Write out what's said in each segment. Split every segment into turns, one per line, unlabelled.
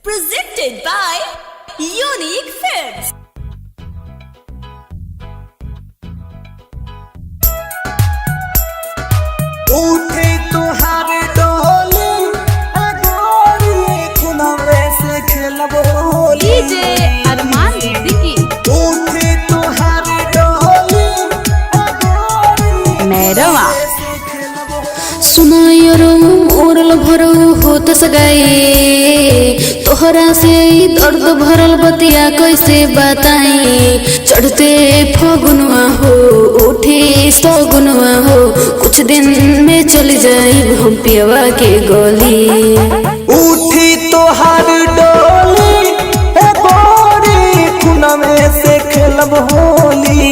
Presented by Unique Films.
उठे तुहार डोली अगोरी खुनावे से खेलब होली
DJ अरमान सिद्दीकी।
उठे तुहार डोली अगोरी
मैरवा।
से खेलब होली।
सुनायो मोरल भरो होत सगाई तोहरा से दर्द भरल बतिया कैसे बताई। चढ़ते फगुनवा हो उठे सगुनवा हो कुछ दिन में चल जाई हम पियवा के गली।
उठी तुहार डोली अगोरी खुनावे से खेलब होली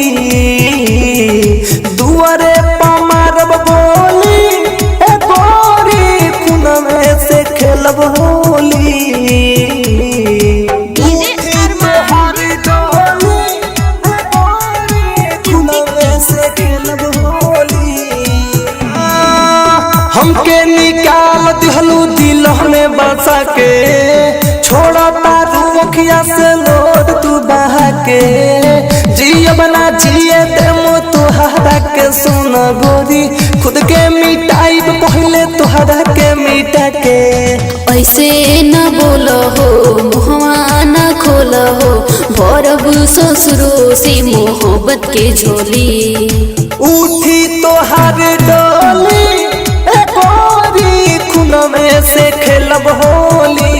दुआरे पमारब गोली अगोरी खुनावे से खेलब होली।
DJ अरमान।
हमके निकाल दिहलू दिल में बसा के छोड़ा तारू मुखिया से लोड तू बहा के जिया बना जिए देमो तुहरा के सोना गोरी खुद के मिटाई पहले तुहरा के मिटा के।
ऐसे न बोलो हो मुहवा न खोलो हो भरब ससुरो से मोहब्बत के झोली।
उठी तोहार डोली गोरी खुनमे से खेलब होली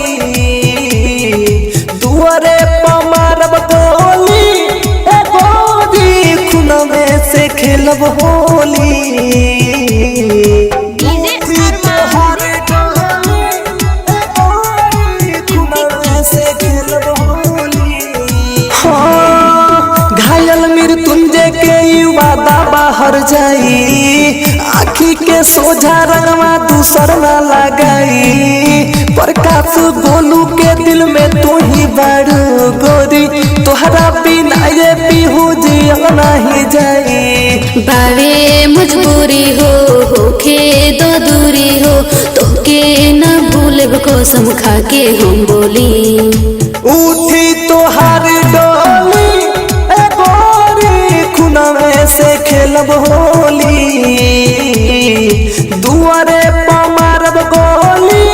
दुआरे पमारब गोली गोरी खुनमे से खेलब होली।
DJ अरमान।
घायल मृत्युंजय के वादा बाहर जाई आखी के सोझा रंगवा दूसर ना लगाई। प्रकाश गोलू के दिल में तू ही बड़ गोरी तोहरा बिना ये पीहू जिया नहीं जाई।
बावे मजबूरी होखे दो दूरी हो तोके न भूलब कसम खा के हम बोली।
उठी तोहार डोली गोरी खुनमे से खेलब होली दुआरे पमारब गोली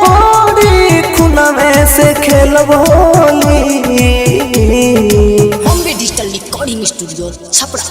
गोरी खुनमे से खेलब Holi.
Bombay digital recording studio Chhapra.